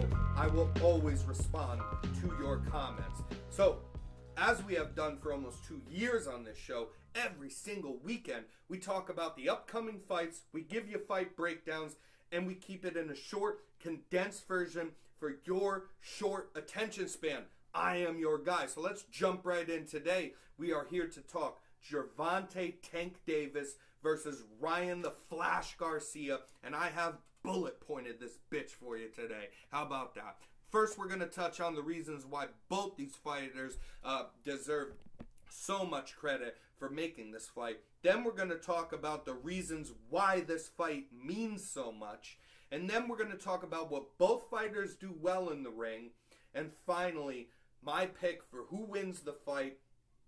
show, I will always respond to your comments. So, as we have done for almost 2 years on this show, every single weekend, we talk about the upcoming fights, we give you fight breakdowns, and we keep it in a short, condensed version for your short attention span. I am your guy. So let's jump right in today. We are here to talk Gervonta Tank Davis versus Ryan the Flash Garcia, and I have bullet pointed this bitch for you today. How about that? First, we're going to touch on the reasons why both these fighters deserve so much credit for making this fight. Then we're going to talk about the reasons why this fight means so much. And then we're going to talk about what both fighters do well in the ring. And finally, my pick for who wins the fight,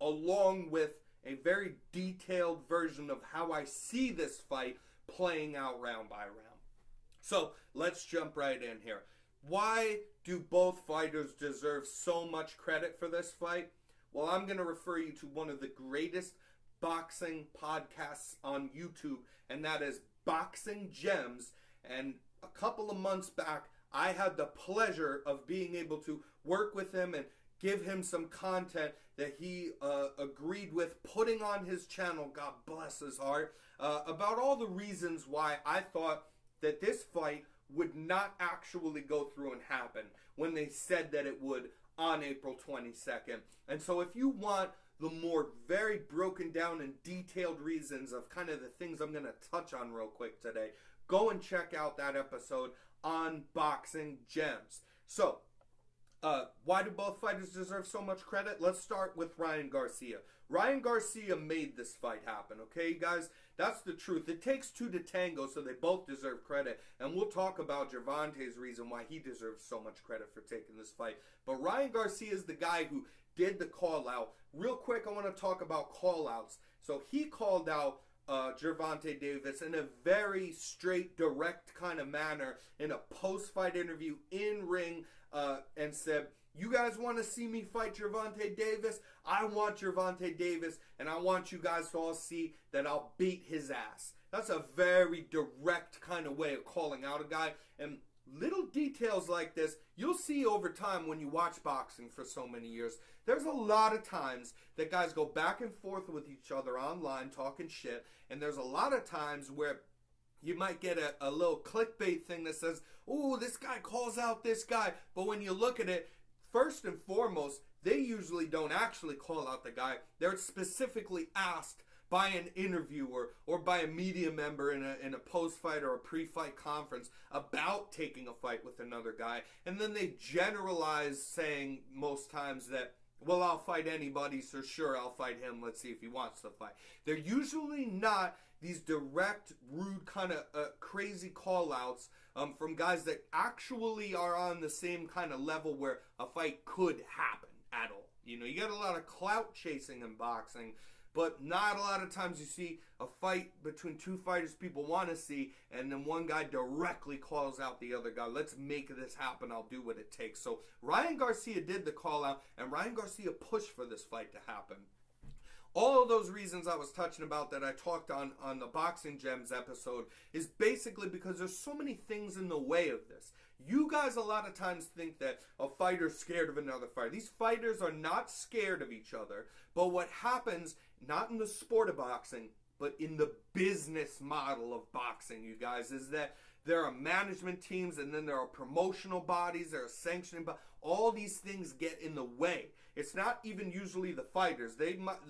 along with a very detailed version of how I see this fight playing out round by round. So let's jump right in here. Why do both fighters deserve so much credit for this fight? Well, I'm going to refer you to one of the greatest boxing podcasts on YouTube, and that is Boxing Gems. And a couple of months back, I had the pleasure of being able to work with him and give him some content that he agreed with putting on his channel, God bless his heart, about all the reasons why I thought that this fight would not actually go through and happen when they said that it would on April 22nd. And so if you want the more very broken down and detailed reasons of kind of the things I'm going to touch on real quick today, go and check out that episode on Boxing Gems. So, why do both fighters deserve so much credit? Let's start with Ryan Garcia. Ryan Garcia made this fight happen, okay, guys? That's the truth. It takes two to tango, so they both deserve credit. And we'll talk about Gervonta's reason why he deserves so much credit for taking this fight. But Ryan Garcia is the guy who did the call-out. Real quick, I want to talk about call-outs. So he called out Gervonta Davis in a very straight, direct kind of manner in a post-fight interview in ring and said, "You guys want to see me fight Gervonta Davis? I want Gervonta Davis, and I want you guys to all see that I'll beat his ass." That's a very direct kind of way of calling out a guy. And little details like this, you'll see over time when you watch boxing for so many years. There's a lot of times that guys go back and forth with each other online talking shit, and there's a lot of times where you might get a little clickbait thing that says, "Oh, this guy calls out this guy." But when you look at it, first and foremost, they usually don't actually call out the guy. They're specifically asked by an interviewer or by a media member in a post-fight or a pre-fight conference about taking a fight with another guy. And then they generalize, saying most times that, "Well, I'll fight anybody, so sure, I'll fight him. Let's see if he wants to fight." They're usually not these direct, rude, kind of crazy call-outs from guys that actually are on the same kind of level where a fight could happen at all. You know, you got a lot of clout chasing in boxing, but not a lot of times you see a fight between two fighters people want to see, and then one guy directly calls out the other guy. "Let's make this happen. I'll do what it takes." So Ryan Garcia did the call out, and Ryan Garcia pushed for this fight to happen. All of those reasons I was touching about that I talked on the Boxing Gems episode is basically because there's so many things in the way of this. You guys a lot of times think that a fighter's scared of another fighter. These fighters are not scared of each other, but what happens, not in the sport of boxing, but in the business model of boxing, you guys, is that there are management teams, and then there are promotional bodies, there are sanctioning bodies. All these things get in the way. It's not even usually the fighters.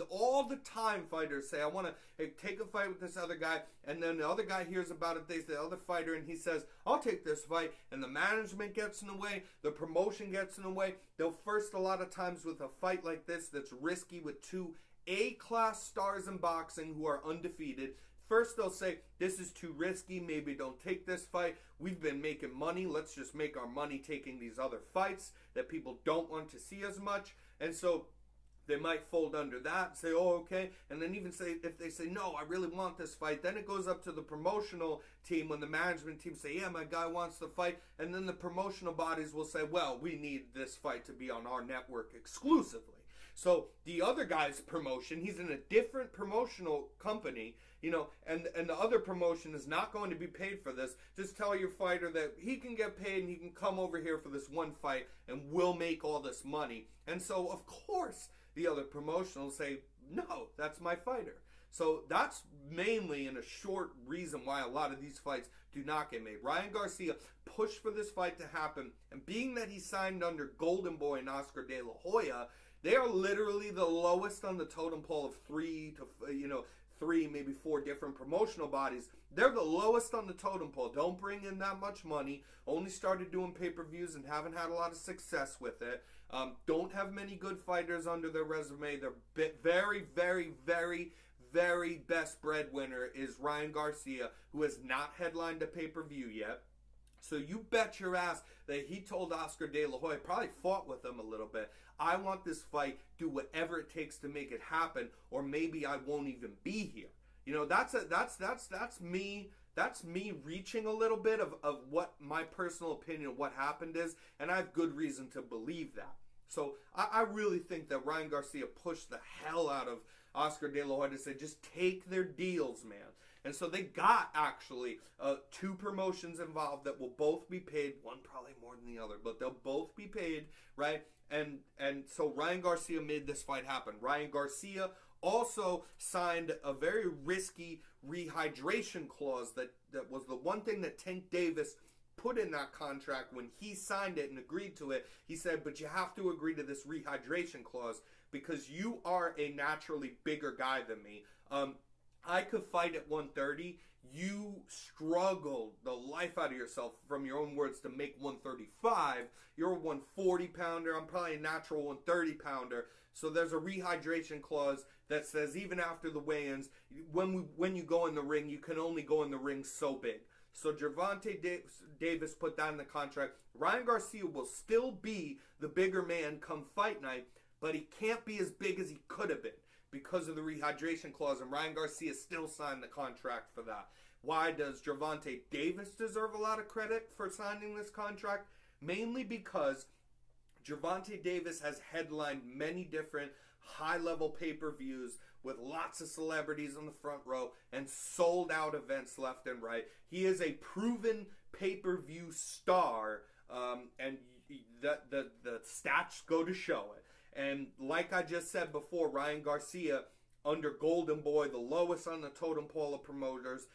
All the time fighters say, "I want to take a fight with this other guy," and then the other guy hears about it, the other fighter, and he says, "I'll take this fight," and the management gets in the way, the promotion gets in the way. They'll first, a lot of times with a fight like this that's risky with two A-class stars in boxing who are undefeated, first they'll say, "This is too risky, maybe don't take this fight. We've been making money, let's just make our money taking these other fights that people don't want to see as much." And so they might fold under that and say, "Oh, okay." And then even say, if they say, "No, I really want this fight," then it goes up to the promotional team when the management team say, "Yeah, my guy wants the fight." And then the promotional bodies will say, "Well, we need this fight to be on our network exclusively." So the other guy's promotion, he's in a different promotional company, you know, and the other promotion is not going to be paid for this. Just tell your fighter that he can get paid and he can come over here for this one fight and we'll make all this money. And so, of course, the other promotion will say, no, that's my fighter. So that's mainly, in a short, reason why a lot of these fights do not get made. Ryan Garcia pushed for this fight to happen, and being that he signed under Golden Boy and Oscar De La Hoya, they are literally the lowest on the totem pole of three, maybe four different promotional bodies. They're the lowest on the totem pole. Don't bring in that much money. Only started doing pay-per-views and haven't had a lot of success with it. Don't have many good fighters under their resume. They're very, very, very, very best breadwinner is Ryan Garcia, who has not headlined a pay-per-view yet. So you bet your ass that he told Oscar De La Hoya, probably fought with him a little bit, I want this fight, do whatever it takes to make it happen, or maybe I won't even be here. You know, that's me reaching a little bit of what my personal opinion of what happened is, and I have good reason to believe that. So I really think that Ryan Garcia pushed the hell out of Oscar De La Hoya to say, just take their deals, man. And so they got, actually, two promotions involved that will both be paid, one probably more than the other, but they'll both be paid, right? And so Ryan Garcia made this fight happen. Ryan Garcia also signed a very risky rehydration clause that was the one thing that Tank Davis put in that contract when he signed it and agreed to it. He said, but you have to agree to this rehydration clause because you are a naturally bigger guy than me. I could fight at 130. You struggled the life out of yourself, from your own words, to make 135. You're a 140 pounder. I'm probably a natural 130 pounder. So there's a rehydration clause that says even after the weigh-ins, when you go in the ring, you can only go in the ring so big. So Gervonta Davis put that in the contract. Ryan Garcia will still be the bigger man come fight night, but he can't be as big as he could have been because of the rehydration clause, and Ryan Garcia still signed the contract for that. Why does Gervonta Davis deserve a lot of credit for signing this contract? Mainly because Gervonta Davis has headlined many different high-level pay-per-views with lots of celebrities on the front row and sold-out events left and right. He is a proven pay-per-view star, and the stats go to show it. And like I just said before, Ryan Garcia, under Golden Boy, the lowest on the totem pole of promoters,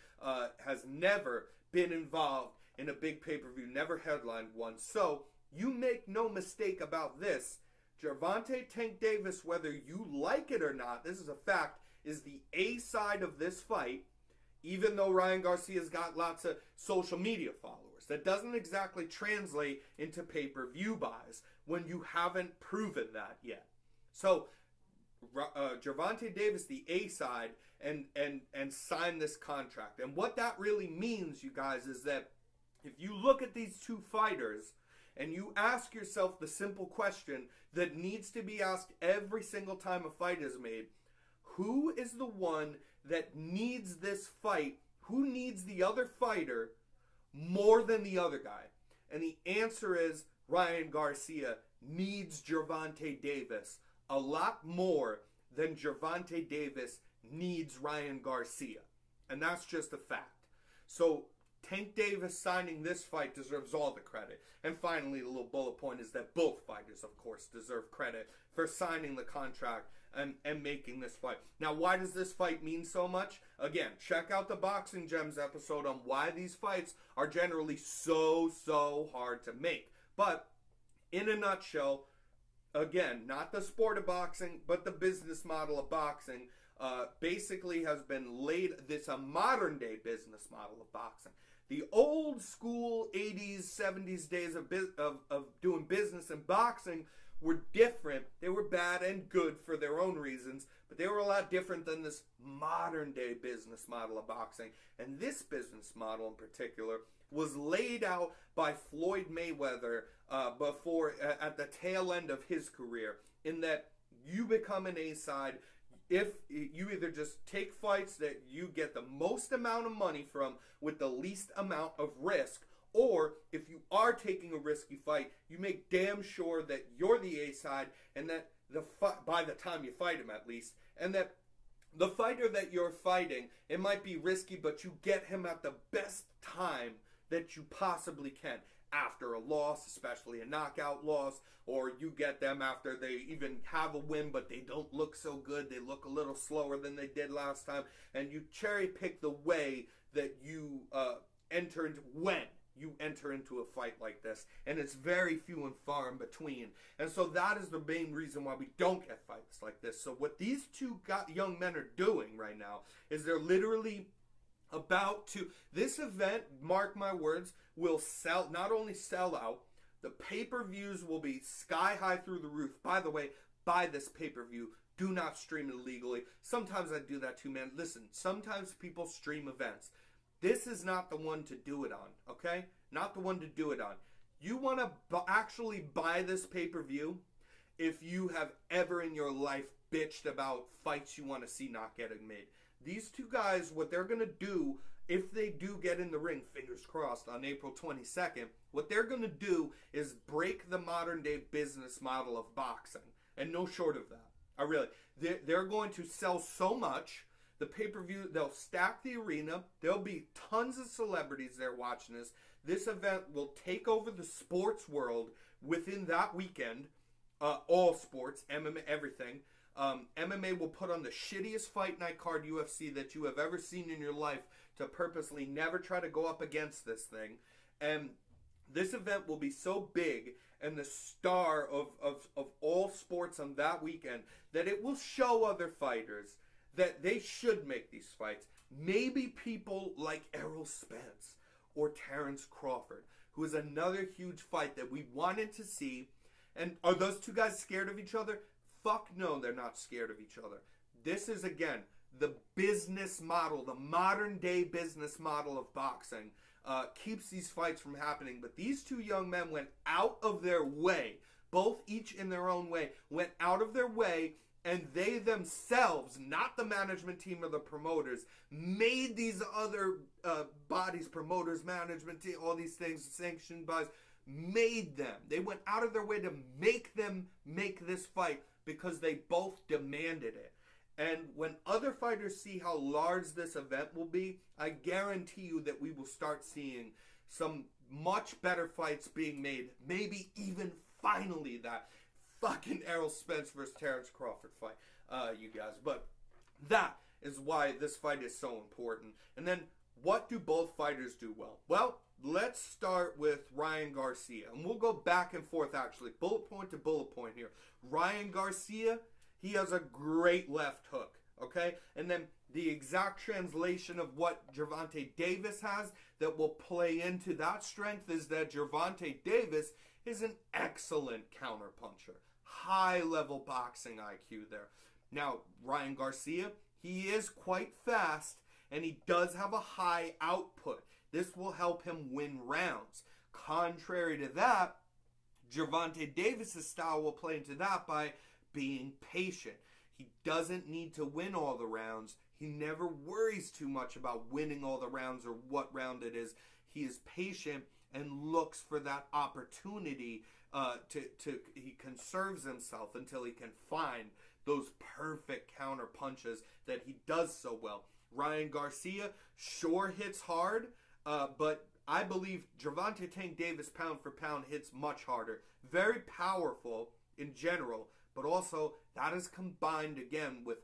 has never been involved in a big pay-per-view, never headlined one. So you make no mistake about this. Gervonta Tank Davis, whether you like it or not, this is a fact, is the A side of this fight, even though Ryan Garcia's got lots of social media followers. That doesn't exactly translate into pay-per-view buys when you haven't proven that yet. So Gervonta Davis, the A side, and sign this contract. And what that really means, you guys, is that if you look at these two fighters and you ask yourself the simple question that needs to be asked every single time a fight is made, who is the one that needs this fight? Who needs the other fighter more than the other guy? And the answer is Ryan Garcia needs Gervonta Davis a lot more than Gervonta Davis needs Ryan Garcia. And that's just a fact. So Tank Davis signing this fight deserves all the credit. And finally, the little bullet point is that both fighters, of course, deserve credit for signing the contract and making this fight. Now, why does this fight mean so much? Again, check out the Boxing Gems episode on why these fights are generally so hard to make. But in a nutshell, again, not the sport of boxing, but the business model of boxing basically has been laid. This a modern day business model of boxing. The old school 80s, 70s days of doing business in boxing were different. They were bad and good for their own reasons, but they were a lot different than this modern day business model of boxing. And this business model in particular was laid out by Floyd Mayweather before at the tail end of his career, in that you become an A-side if you either just take fights that you get the most amount of money from with the least amount of risk, or if you are taking a risky fight, you make damn sure that you're the A-side and that by the time you fight him at least, and that the fighter that you're fighting, it might be risky, but you get him at the best time that you possibly can after a loss, especially a knockout loss, or you get them after they even have a win, but they don't look so good. They look a little slower than they did last time, and you cherry pick the way that you when you enter into a fight like this, and it's very few and far in between. And so that is the main reason why we don't get fights like this. So what these two young men are doing right now is they're literally about to, this event, mark my words, will not only sell out, the pay-per-views will be sky high through the roof. By the way, buy this pay-per-view. Do not stream it illegally. Sometimes I do that too, man. Listen, sometimes people stream events. This is not the one to do it on, okay? Not the one to do it on. You want to actually buy this pay-per-view if you have ever in your life bitched about fights you want to see not getting made. These two guys, what they're going to do, if they do get in the ring, fingers crossed, on April 22nd, what they're going to do is break the modern-day business model of boxing. And no short of that. They're going to sell so much. The pay-per-view, they'll stack the arena. There'll be tons of celebrities there watching this. This event will take over the sports world within that weekend. All sports, MMA, everything. MMA will put on the shittiest fight night card UFC that you have ever seen in your life to purposely never try to go up against this thing. And this event will be so big and the star of all sports on that weekend that it will show other fighters that they should make these fights. Maybe people like Errol Spence or Terrence Crawford, who is another huge fight that we wanted to see. And are those two guys scared of each other? Fuck no, they're not scared of each other. This is, again, the business model, the modern day business model of boxing keeps these fights from happening. But these two young men went out of their way, both each in their own way, went out of their way, and they themselves, not the management team or the promoters, made these other bodies, promoters, management team, all these things, sanctioned bodies, made them. They went out of their way to make them make this fight because they both demanded it. And when other fighters see how large this event will be, I guarantee you that we will start seeing some much better fights being made. Maybe even finally that fucking Errol Spence versus Terrence Crawford fight, you guys. But that is why this fight is so important. And then, what do both fighters do well? Well, let's start with Ryan Garcia. And we'll go back and forth, actually, bullet point to bullet point here. Ryan Garcia, he has a great left hook, okay? And then the exact translation of what Gervonta Davis has that will play into that strength is that Gervonta Davis is an excellent counterpuncher. High-level boxing IQ there. Now, Ryan Garcia, he is quite fast, and he does have a high output. This will help him win rounds. Contrary to that, Gervonta Davis' style will play into that by being patient. He doesn't need to win all the rounds. He never worries too much about winning all the rounds or what round it is. He is patient and looks for that opportunity he conserves himself until he can find those perfect counter punches that he does so well. Ryan Garcia sure hits hard, but I believe Gervonta Tank Davis pound for pound hits much harder. Very powerful in general, but also that is combined again with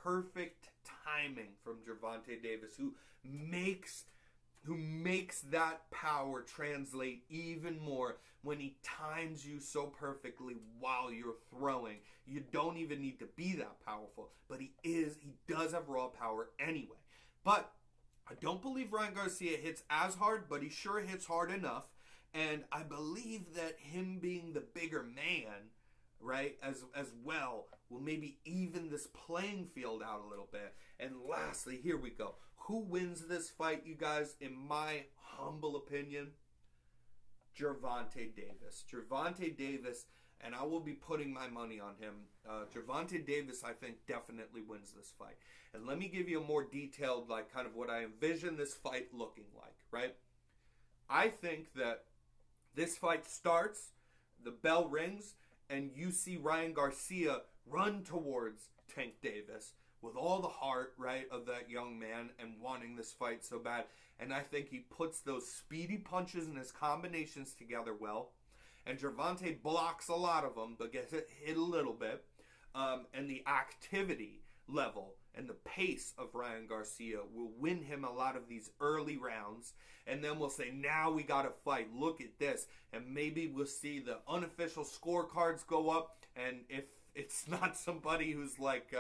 perfect timing from Gervonta Davis, who makes that power translate even more when he times you so perfectly while you're throwing. You don't even need to be that powerful, but he does have raw power anyway. But I don't believe Ryan Garcia hits as hard, but he sure hits hard enough. And I believe that him being the bigger man, right, as well, will maybe even this playing field out a little bit. And lastly, here we go. Who wins this fight, you guys? In my humble opinion, Gervonta Davis. Gervonta Davis, and I will be putting my money on him. Gervonta Davis, I think, definitely wins this fight. And let me give you a more detailed, like, kind of what I envision this fight looking like, right? I think that this fight starts, the bell rings, and you see Ryan Garcia run towards Tank Davis with all the heart, right, of that young man and wanting this fight so bad. And I think he puts those speedy punches and his combinations together well. And Gervonta blocks a lot of them, but gets hit a little bit. And the activity level and the pace of Ryan Garcia will win him a lot of these early rounds. And then we'll say, now we got to fight. Look at this. And maybe we'll see the unofficial scorecards go up. And if it's not somebody who's like,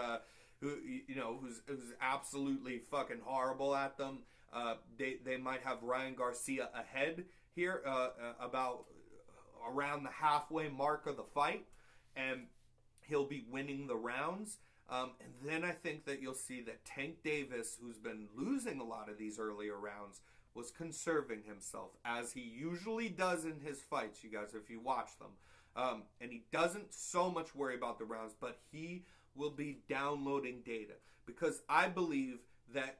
who's absolutely fucking horrible at them, they might have Ryan Garcia ahead here, about around the halfway mark of the fight, and he'll be winning the rounds. And then I think that you'll see that Tank Davis, who's been losing a lot of these earlier rounds, was conserving himself, as he usually does in his fights, you guys, if you watch them. And he doesn't so much worry about the rounds, but he will be downloading data. Because I believe that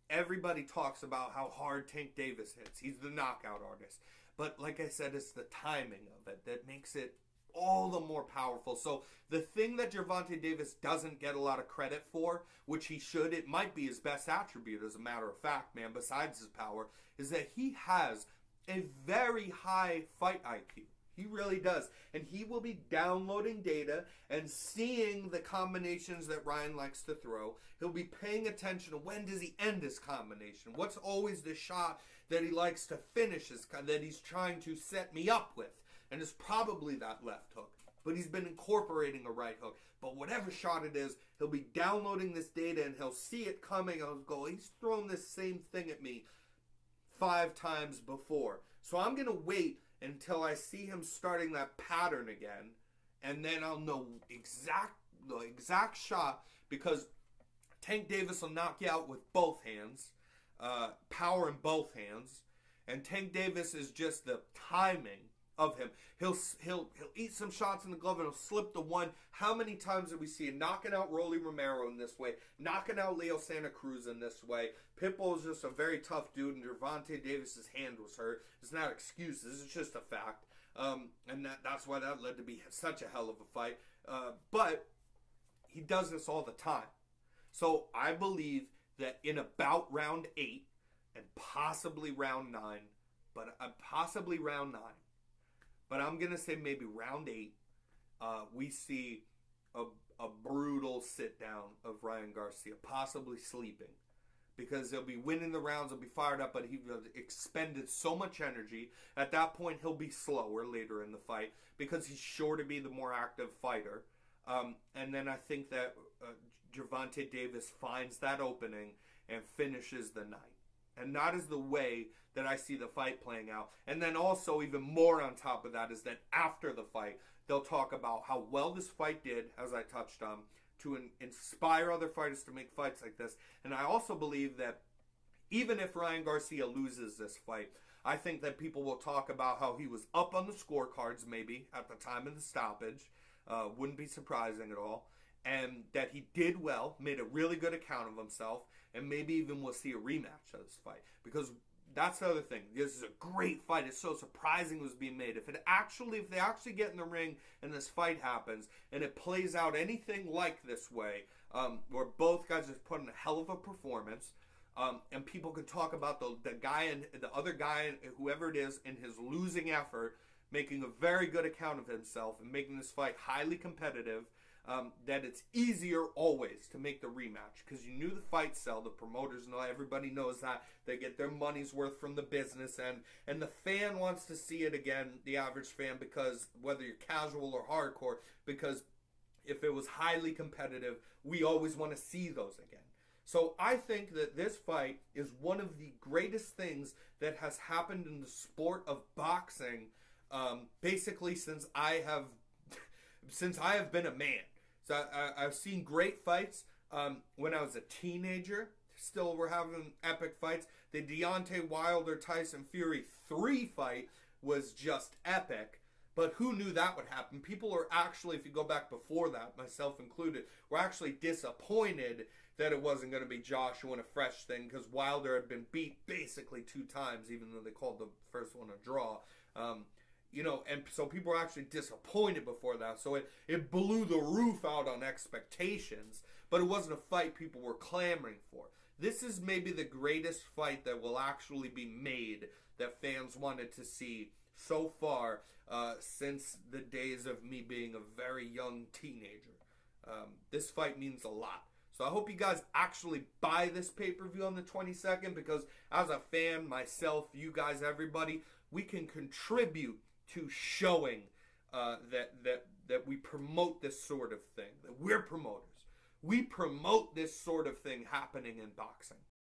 everybody talks about how hard Tank Davis hits. He's the knockout artist. But like I said, it's the timing of it that makes it all the more powerful. So the thing that Gervonta Davis doesn't get a lot of credit for, which he should, it might be his best attribute as a matter of fact, man, besides his power, is that he has a very high fight IQ. He really does. And he will be downloading data and seeing the combinations that Ryan likes to throw. He'll be paying attention to when does he end his combination. What's always the shot that he likes to finish, that he's trying to set me up with. And it's probably that left hook. But he's been incorporating a right hook. But whatever shot it is, he'll be downloading this data and he'll see it coming. He'll go, he's thrown this same thing at me 5 times before. So I'm going to wait until I see him starting that pattern again. And then I'll know the exact shot, because Tank Davis will knock you out with both hands. Power in both hands. And Tank Davis is just the timing of him. He'll eat some shots in the glove and he'll slip the one. How many times did we see him knocking out Rolly Romero in this way, knocking out Leo Santa Cruz in this way? Pitbull is just a very tough dude, and Gervonta Davis's hand was hurt. It's not excuses, it's just a fact. And that's why that led to be such a hell of a fight. But he does this all the time. So I believe that in about round 8 and possibly round 9, but possibly round 9, but I'm going to say maybe round 8, we see a brutal sit down of Ryan Garcia, possibly sleeping. Because he'll be winning the rounds, he'll be fired up, but he expended so much energy. At that point, he'll be slower later in the fight because he's sure to be the more active fighter. And then I think that Gervonta Davis finds that opening and finishes the night. And that is the way that I see the fight playing out. And then also, even more on top of that, is that after the fight, they'll talk about how well this fight did, as I touched on, to inspire other fighters to make fights like this. And I also believe that even if Ryan Garcia loses this fight, I think that people will talk about how he was up on the scorecards maybe at the time of the stoppage. Wouldn't be surprising at all. And that he did well, made a really good account of himself, and maybe even we'll see a rematch of this fight. Because that's the other thing. This is a great fight. It's so surprising it was being made. If they actually get in the ring and this fight happens and it plays out anything like this way, where both guys just put in a hell of a performance, and people could talk about the guy and the other guy, whoever it is, in his losing effort, making a very good account of himself and making this fight highly competitive. That it's easier always to make the rematch because you knew the fight sell. The promoters know, everybody knows that. They get their money's worth from the business, and the fan wants to see it again, the average fan, because whether you're casual or hardcore, because if it was highly competitive, we always want to see those again. So I think that this fight is one of the greatest things that has happened in the sport of boxing, basically since I have been a man. So I've seen great fights when I was a teenager. Still, we're having epic fights. The Deontay Wilder-Tyson Fury 3 fight was just epic. But who knew that would happen? People are actually, if you go back before that, myself included, were actually disappointed that it wasn't going to be Joshua and a fresh thing because Wilder had been beat basically 2 times, even though they called the first one a draw. and so people were actually disappointed before that. So it blew the roof out on expectations, but it wasn't a fight people were clamoring for. This is maybe the greatest fight that will actually be made that fans wanted to see so far since the days of me being a very young teenager. This fight means a lot. So I hope you guys actually buy this pay-per-view on the 22nd, because as a fan, myself, you guys, everybody, we can contribute to showing that we promote this sort of thing, that we're promoters. We promote this sort of thing happening in boxing.